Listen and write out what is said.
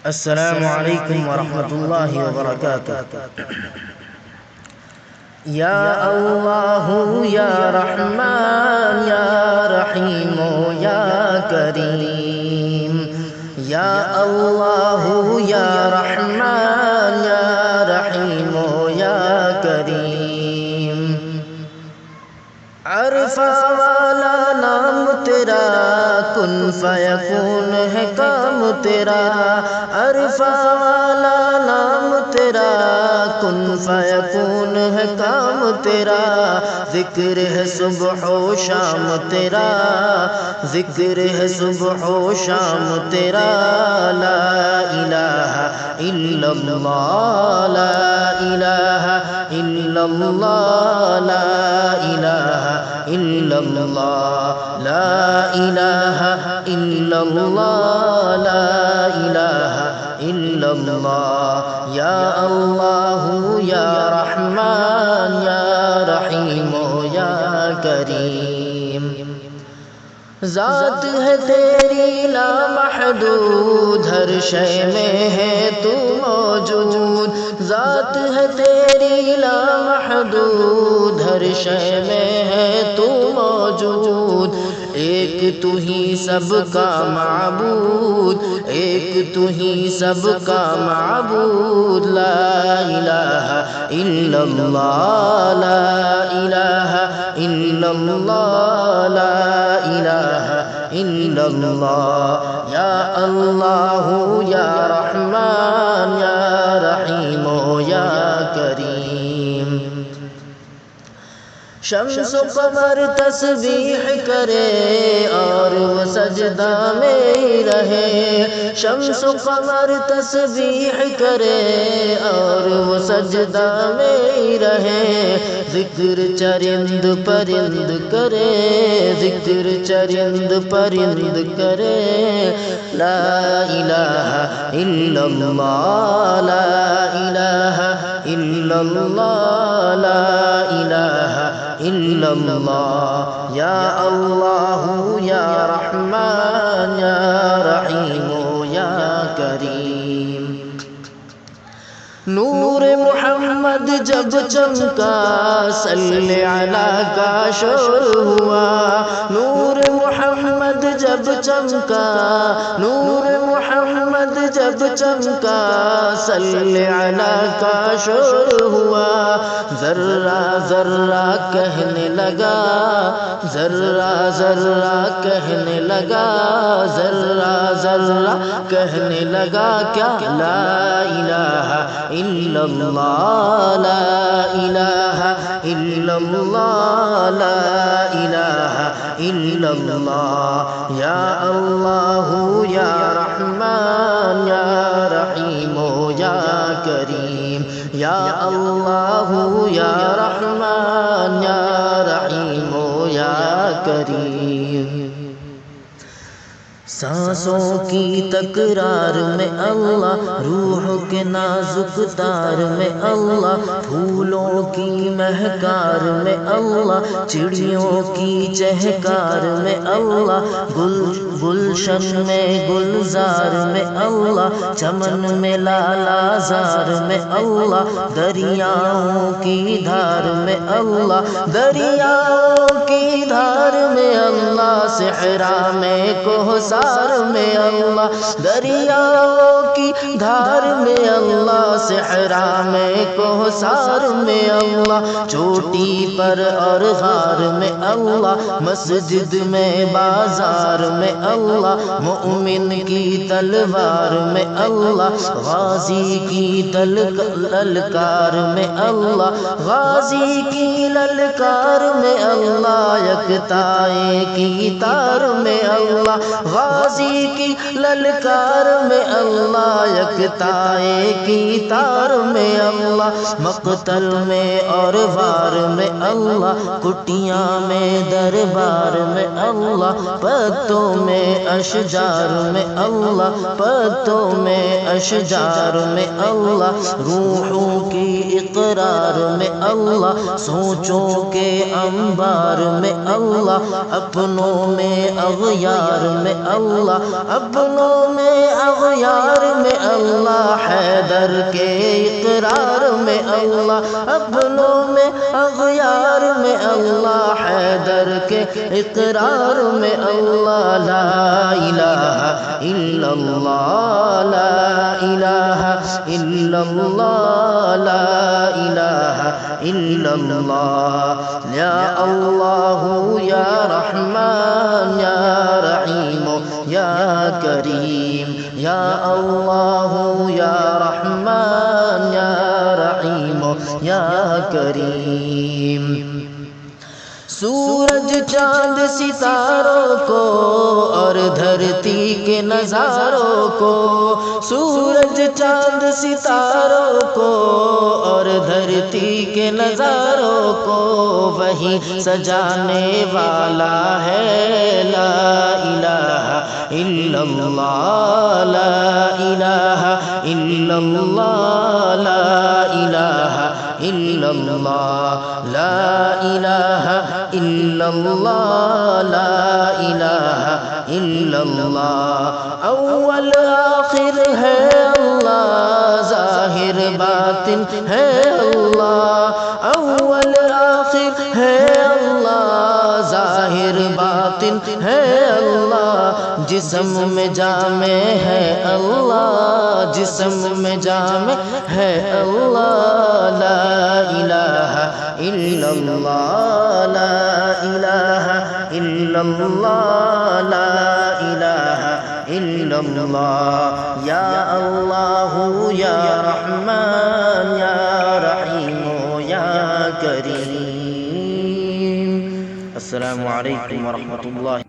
السلام علیکم ورحمۃ اللہ وبرکاتہ۔ یا اللہ یا رحمان یا رحیم یا کریم، یا اللہ یا رحمان یا رحیم یا کریم۔ عرفہ والا نام تیرا، کن فیکون ہے کام تیرا۔ عرفہ والا نام تیرا، کن فیکون ہے کام تیرا۔ ذکر ہے صبح و شام تیرا، ذکر ہے صبح و شام تیرا۔ لا الہ الا اللہ، لا الہ الا اللہ، لا الہ الا اللہ، لا الہ الا اللہ، لا الہ الا اللہ۔ یا اللہ یا رحمان یا رحیم یا کریم۔ ذات ہے تیری لامحدود، ہر شے میں ہے تو موجود۔ ذات ہے تیری لامحدود، ہر شے میں ہے تو موجود۔ ایک تو ہی سب کا معبود، ایک تو ہی سب کا معبود۔ لا الہ الا اللہ، لا الہ الا اللہ، لا الہ الا اللہ۔ یا اللہ یا رحمان یا رحیم یا کریم۔ شمس و قمر تسبیح کرے اور وہ سجدہ میں رہے۔ شمس و قمر تسبیح کرے اور وہ سجدہ میں رہے۔ ذکر چرند پرند کرے، ذکر چرند پرند کرے۔ لا الہ الا اللہ، لا الہ الا اللہ، لا الہ الا اللہ۔ یا اللہ یا رحمان یا رحیم یا کریم۔ نور محمد جب چمکا، صلی علی کا شور ہوا۔ نور محمد جب چمکا، نور محمد جب چمکا، صلی علی کا شور ہوا۔ ذرہ ذرہ کہنے لگا، ذرہ ذرہ کہنے لگا، ذرہ ذرہ کہنے لگا کیا؟ لا الہ الا اللہ، لا الہ الا اللہ، لا الہ الا اللہ۔ یا اللہ یا رحمان یا رحیم یا کریم، یا اللہ یا رحمان یا رحیم یا کریم۔ سانسوں کی تکرار میں اللہ، روح کے نازک تار میں اللہ، پھولوں کی مہکار میں اللہ، چڑیوں کی چہکار میں اللہ، گلشن میں گلزار میں اللہ، چمن میں لالا زار میں اللہ، دریاؤں کی دھار میں اللہ، دریاؤں کی دھار میں اللہ، صحرا میں کوہسار میں اللہ، دریاؤں کی دھار میں اللہ، صحرا میں کوہسار میں اللہ، چوٹی پر اور غار میں اللہ، مسجد میں بازار میں اللہ، مومن کی تلوار میں اللہ، غازی کی للکار میں اللہ، غازی کی للکار میں اللہ، یکتائے کی تار میں اللہ، غازی کی للکار میں اللہ، یکتائے کی تار میں اللہ، مقتل میں اور وار میں اللہ، کٹیاں میں دربار میں اللہ، پتوں میں اشجار میں اللہ، پتوں میں اشجار میں اللہ، روحوں کی اقرار میں اللہ، سوچوں کے انبار میں اللہ، اپنوں میں اغیار میں اللہ، اپنوں میں اغیار میں اللہ حیدر کے اقرار میں اللہ، اپنوں میں اغیار میں اللہ، حیدر کے اقرار میں اللہ، لا الہ الا اللہ، لا الہ الا اللہ، لا الہ الا اللہ، یا اللہ یا رحمان یا رحیم یا کریم، یا اللہ یا رحمان یا رحیم یا کریم۔ سورج چاند ستاروں کو اور دھرتی کے نظاروں کو، سورج چاند ستاروں کو اور دھرتی کے نظاروں کو وہی سجانے والا ہے، لا الہ الا اللہ، لا الہ الا اللہ، لا الہ الا اللہ، لا الہ الا اللہ، لا الہ الا اللہ، اول آخر ہے اللہ، ظاہر باطن ہے اللہ، اول آخر ہے اللہ، ظاہر باطن ہے اللہ، جسم میں جامع ہے اللہ، جسم میں جامع ہے اللہ، لا الہ الا اللہ، لا الہ الا اللہ، لا الہ الا اللہ، یا اللہ یا رحمان یا رحیم یا کریم۔ السلام علیکم ورحمۃ اللہ۔